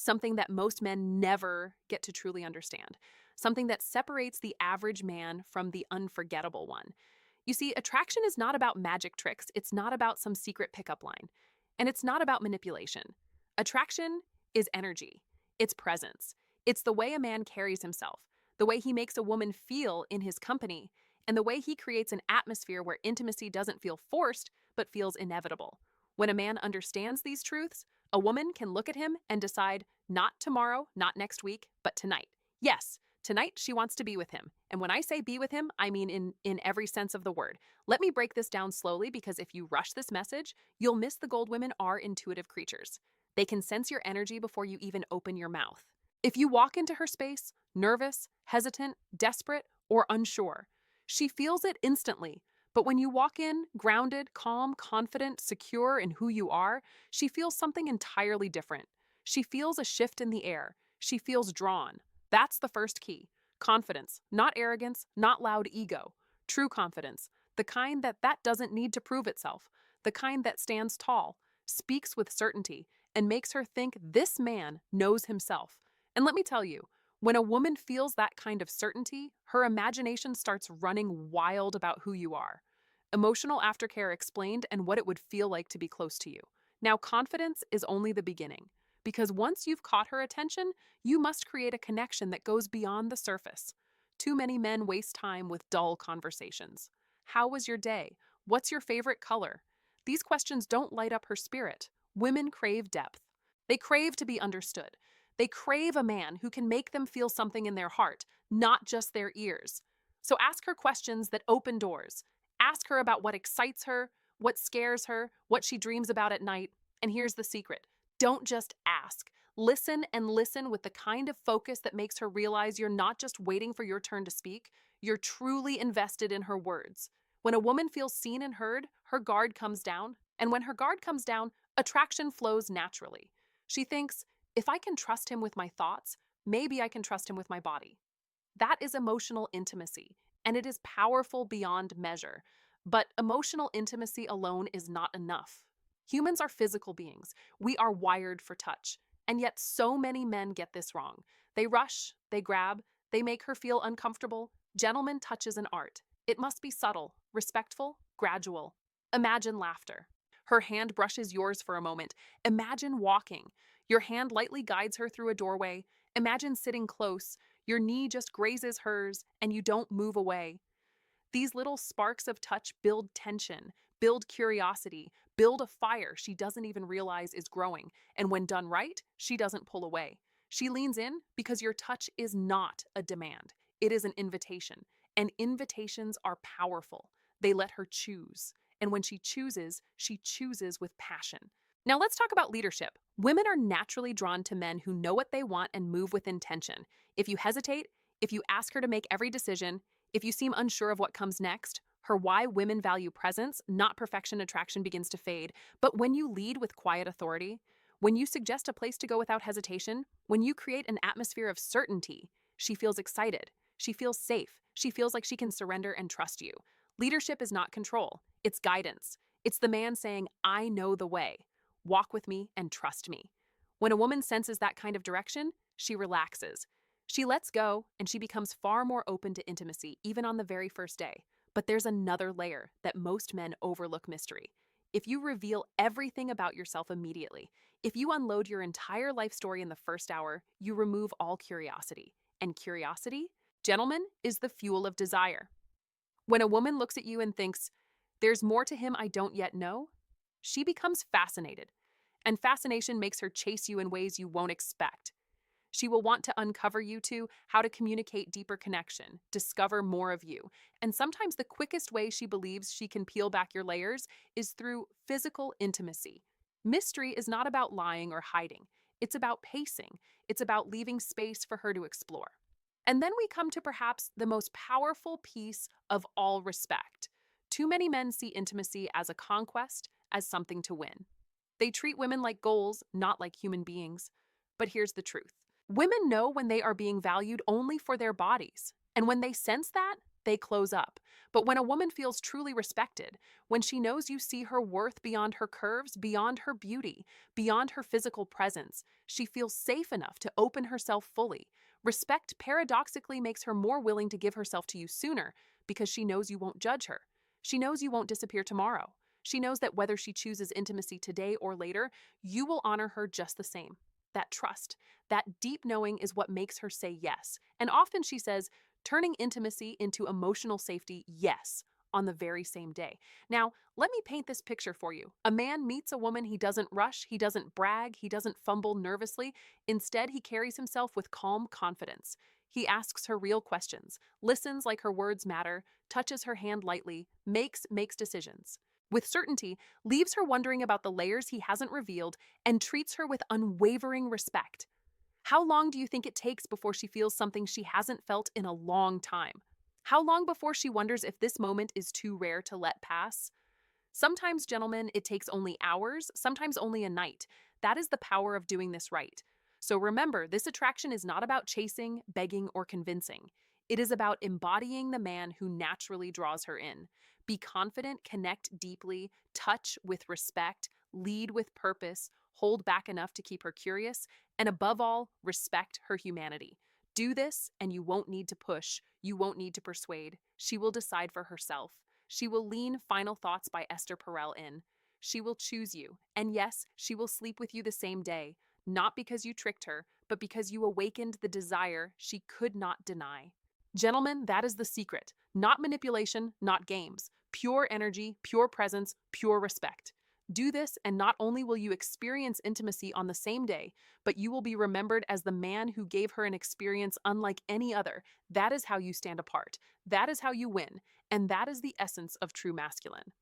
something that most men never get to truly understand, something that separates the average man from the unforgettable one. You see, attraction is not about magic tricks, it's not about some secret pickup line, and it's not about manipulation. Attraction is energy, it's presence, it's the way a man carries himself, the way he makes a woman feel in his company, and the way he creates an atmosphere where intimacy doesn't feel forced but feels inevitable. When a man understands these truths, a woman can look at him and decide not tomorrow, not next week, but tonight. Yes, tonight she wants to be with him. And when I say be with him, I mean in every sense of the word. Let me break this down slowly because if you rush this message, you'll miss the gold. Women are intuitive creatures. They can sense your energy before you even open your mouth. If you walk into her space, nervous, hesitant, desperate, or unsure, she feels it instantly. But when you walk in, grounded, calm, confident, secure in who you are, she feels something entirely different. She feels a shift in the air. She feels drawn. That's the first key. Confidence, not arrogance, not loud ego. True confidence, the kind that doesn't need to prove itself, the kind that stands tall, speaks with certainty, and makes her think this man knows himself. And let me tell you, when a woman feels that kind of certainty, her imagination starts running wild about who you are. Emotional aftercare explained and what it would feel like to be close to you. Now, confidence is only the beginning, because once you've caught her attention, you must create a connection that goes beyond the surface. Too many men waste time with dull conversations. How was your day? What's your favorite color? These questions don't light up her spirit. Women crave depth. They crave to be understood. They crave a man who can make them feel something in their heart, not just their ears. So ask her questions that open doors. Ask her about what excites her, what scares her, what she dreams about at night. And here's the secret. Don't just ask. Listen and listen with the kind of focus that makes her realize you're not just waiting for your turn to speak, you're truly invested in her words. When a woman feels seen and heard, her guard comes down. And when her guard comes down, attraction flows naturally. She thinks, if I can trust him with my thoughts, maybe I can trust him with my body. That is emotional intimacy, and it is powerful beyond measure. But emotional intimacy alone is not enough. Humans are physical beings. We are wired for touch. And yet so many men get this wrong. They rush, they grab, they make her feel uncomfortable. Gentleman touch is an art. It must be subtle, respectful, gradual. Imagine laughter. Her hand brushes yours for a moment. Imagine walking. Your hand lightly guides her through a doorway. Imagine sitting close. Your knee just grazes hers, and you don't move away. These little sparks of touch build tension, build curiosity, build a fire she doesn't even realize is growing. And when done right, she doesn't pull away. She leans in because your touch is not a demand. It is an invitation. And invitations are powerful. They let her choose. And when she chooses with passion. Now let's talk about leadership. Women are naturally drawn to men who know what they want and move with intention. If you hesitate, if you ask her to make every decision, if you seem unsure of what comes next, her why women value presence, not perfection, attraction begins to fade. But when you lead with quiet authority, when you suggest a place to go without hesitation, when you create an atmosphere of certainty, she feels excited. She feels safe. She feels like she can surrender and trust you. Leadership is not control. It's guidance. It's the man saying, I know the way. Walk with me and trust me. When a woman senses that kind of direction, she relaxes. She lets go and she becomes far more open to intimacy, even on the very first day. But there's another layer that most men overlook: mystery. If you reveal everything about yourself immediately, if you unload your entire life story in the first hour, you remove all curiosity. And curiosity, gentlemen, is the fuel of desire. When a woman looks at you and thinks, there's more to him I don't yet know, she becomes fascinated. And fascination makes her chase you in ways you won't expect. She will want to uncover you two, how to communicate deeper connection, discover more of you. And sometimes the quickest way she believes she can peel back your layers is through physical intimacy. Mystery is not about lying or hiding. It's about pacing. It's about leaving space for her to explore. And then we come to perhaps the most powerful piece of all: respect. Too many men see intimacy as a conquest, as something to win. They treat women like goals, not like human beings. But here's the truth. Women know when they are being valued only for their bodies. And when they sense that, they close up. But when a woman feels truly respected, when she knows you see her worth beyond her curves, beyond her beauty, beyond her physical presence, she feels safe enough to open herself fully. Respect paradoxically makes her more willing to give herself to you sooner because she knows you won't judge her. She knows you won't disappear tomorrow. She knows that whether she chooses intimacy today or later, you will honor her just the same. That trust, that deep knowing is what makes her say yes. And often she says, turning intimacy into emotional safety, yes, on the very same day. Now, let me paint this picture for you. A man meets a woman, he doesn't rush, he doesn't brag, he doesn't fumble nervously. Instead, he carries himself with calm confidence. He asks her real questions, listens like her words matter, touches her hand lightly, makes decisions. With certainty, leaves her wondering about the layers he hasn't revealed, and treats her with unwavering respect. How long do you think it takes before she feels something she hasn't felt in a long time? How long before she wonders if this moment is too rare to let pass? Sometimes, gentlemen, it takes only hours, sometimes only a night. That is the power of doing this right. So remember, this attraction is not about chasing, begging, or convincing. It is about embodying the man who naturally draws her in. Be confident, connect deeply, touch with respect, lead with purpose, hold back enough to keep her curious, and above all, respect her humanity. Do this, and you won't need to push, you won't need to persuade. She will decide for herself. She will lean Final Thoughts by Esther Perel in. She will choose you, and yes, she will sleep with you the same day, not because you tricked her, but because you awakened the desire she could not deny. Gentlemen, that is the secret. Not manipulation, not games. Pure energy, pure presence, pure respect. Do this, and not only will you experience intimacy on the same day, but you will be remembered as the man who gave her an experience unlike any other. That is how you stand apart. That is how you win. And that is the essence of true masculine.